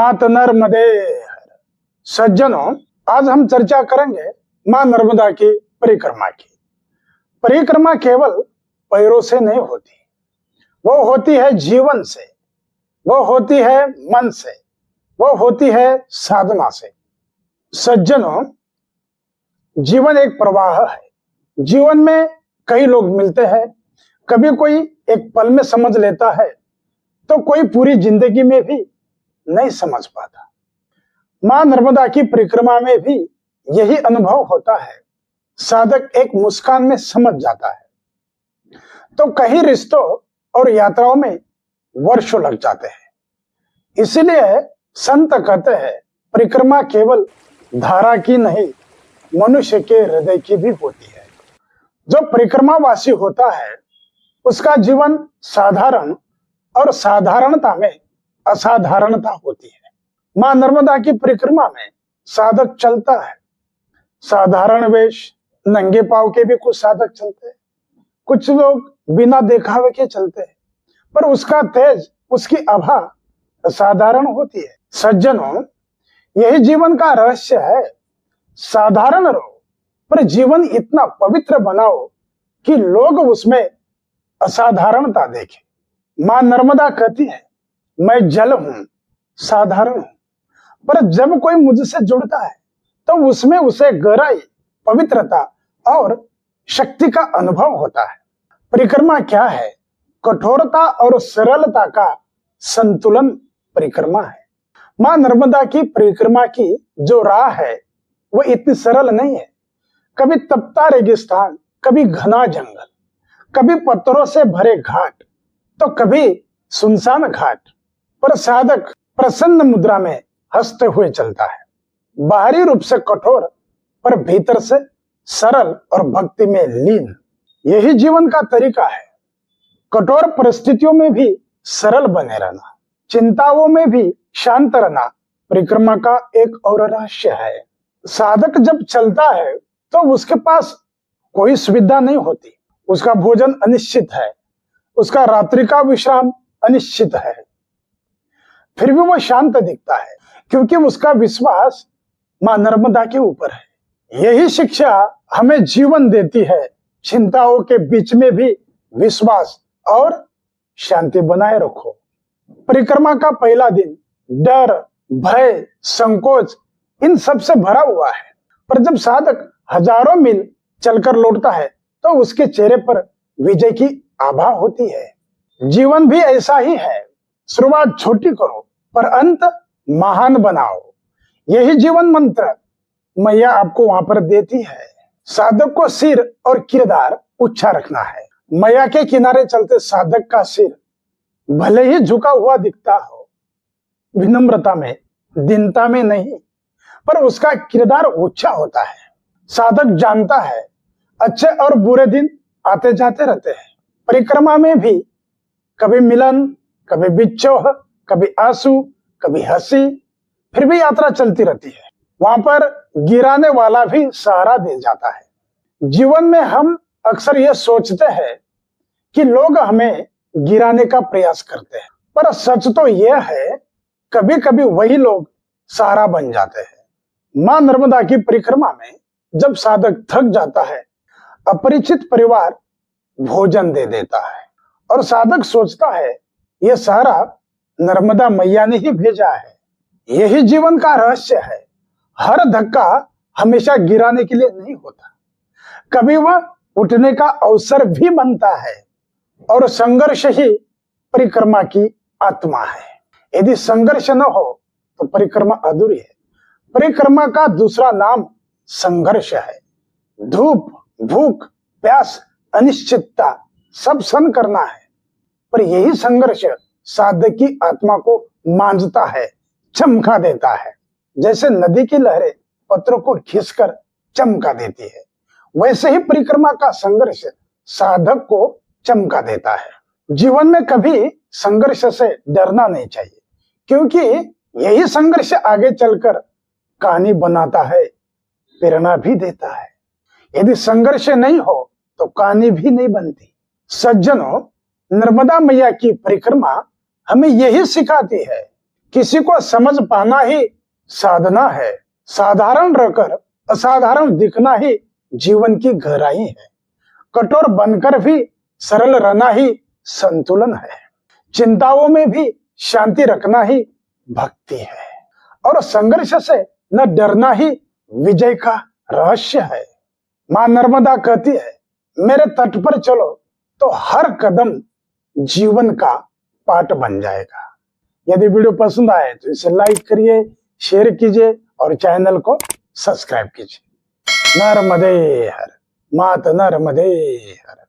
मात नर्मदे। सज्जनों, आज हम चर्चा करेंगे मां नर्मदा की परिक्रमा की। परिक्रमा केवल पैरों से नहीं होती, वो होती है जीवन से, वो होती है मन से, वो होती है साधना से। सज्जनों, जीवन एक प्रवाह है। जीवन में कई लोग मिलते हैं। कभी कोई एक पल में समझ लेता है तो कोई पूरी जिंदगी में भी नहीं समझ पाता। मां नर्मदा की परिक्रमा में भी यही अनुभव होता है। साधक एक मुस्कान में समझ जाता है तो कई रिश्तों और यात्राओं में वर्षों लग जाते हैं। इसलिए संत कहते हैं, परिक्रमा केवल धारा की नहीं, मनुष्य के हृदय की भी होती है। जो परिक्रमावासी होता है उसका जीवन साधारण और साधारणता में असाधारणता होती है। मां नर्मदा की परिक्रमा में साधक चलता है। साधारण वेश, नंगे पांव के भी कुछ साधक चलते हैं, कुछ लोग बिना दिखावे के चलते हैं, पर उसका तेज, उसकी आभा असाधारण होती है। सज्जनों, यही जीवन का रहस्य है। साधारण रहो पर जीवन इतना पवित्र बनाओ कि लोग उसमें असाधारणता देखें। मां नर्मदा कहती है, मैं जल हूं, साधारण हूं, पर जब कोई मुझसे जुड़ता है तो उसमें उसे गहराई, पवित्रता और शक्ति का अनुभव होता है। परिक्रमा क्या है? कठोरता और सरलता का संतुलन परिक्रमा है। मां नर्मदा की परिक्रमा की जो राह है वो इतनी सरल नहीं है। कभी तपता रेगिस्तान, कभी घना जंगल, कभी पत्थरों से भरे घाट, तो कभी सुनसान घाट, पर साधक प्रसन्न मुद्रा में हंसते हुए चलता है। बाहरी रूप से कठोर पर भीतर से सरल और भक्ति में लीन। यही जीवन का तरीका है। कठोर परिस्थितियों में भी सरल बने रहना, चिंताओं में भी शांत रहना परिक्रमा का एक और रहस्य है। साधक जब चलता है तो उसके पास कोई सुविधा नहीं होती। उसका भोजन अनिश्चित है, उसका रात्रि का विश्राम अनिश्चित है, फिर भी वो शांत दिखता है क्योंकि उसका विश्वास मां नर्मदा के ऊपर है। यही शिक्षा हमें जीवन देती है। चिंताओं के बीच में भी विश्वास और शांति बनाए रखो। परिक्रमा का पहला दिन डर, भय, संकोच इन सब से भरा हुआ है, पर जब साधक हजारों मील चलकर लौटता है तो उसके चेहरे पर विजय की आभा होती है। जीवन भी ऐसा ही है। शुरुआत छोटी करो पर अंत महान बनाओ। यही जीवन मंत्र मैया आपको वहां पर देती है। साधक को सिर और किरदार ऊंचा रखना है। मैया के किनारे चलते साधक का सिर भले ही झुका हुआ दिखता हो, विनम्रता में, दीनता में नहीं, पर उसका किरदार ऊंचा होता है। साधक जानता है अच्छे और बुरे दिन आते जाते रहते हैं। परिक्रमा में भी कभी मिलन, कभी बिच्छोह, कभी आंसू, कभी हंसी, फिर भी यात्रा चलती रहती है। वहां पर गिराने वाला भी सहारा दे जाता है। जीवन में हम अक्सर ये सोचते हैं कि लोग हमें गिराने का प्रयास करते हैं, पर सच तो यह है कभी कभी वही लोग सहारा बन जाते हैं। मां नर्मदा की परिक्रमा में जब साधक थक जाता है, अपरिचित परिवार भोजन दे देता है और साधक सोचता है यह सहारा नर्मदा मैया ने ही भेजा है। यही जीवन का रहस्य है। हर धक्का हमेशा गिराने के लिए नहीं होता, कभी वह उठने का अवसर भी बनता है। और संघर्ष ही परिक्रमा की आत्मा है। यदि संघर्ष न हो तो परिक्रमा अधूरी है। परिक्रमा का दूसरा नाम संघर्ष है। धूप, भूख, प्यास, अनिश्चितता सब सहन करना है, पर यही संघर्ष साधक की आत्मा को मांझता है, चमका देता है। जैसे नदी की लहरें पत्थरों को खींचकर चमका देती है, वैसे ही परिक्रमा का संघर्ष साधक को चमका देता है। जीवन में कभी संघर्ष से डरना नहीं चाहिए, क्योंकि यही संघर्ष आगे चलकर कहानी बनाता है, प्रेरणा भी देता है। यदि संघर्ष नहीं हो तो कहानी भी नहीं बनती। सज्जनों, नर्मदा मैया की परिक्रमा हमें यही सिखाती है किसी को समझ पाना ही साधना है, साधारण रहकर असाधारण दिखना ही जीवन की गहराई है, कठोर बनकर भी सरल रहना ही संतुलन है, चिंताओं में भी शांति रखना ही भक्ति है, और संघर्ष से न डरना ही विजय का रहस्य है। मां नर्मदा कहती है, मेरे तट पर चलो तो हर कदम जीवन का पाठ बन जाएगा। यदि वीडियो पसंद आए तो इसे लाइक करिए, शेयर कीजिए और चैनल को सब्सक्राइब कीजिए। नर्मदे हर, मात नर्मदे हर।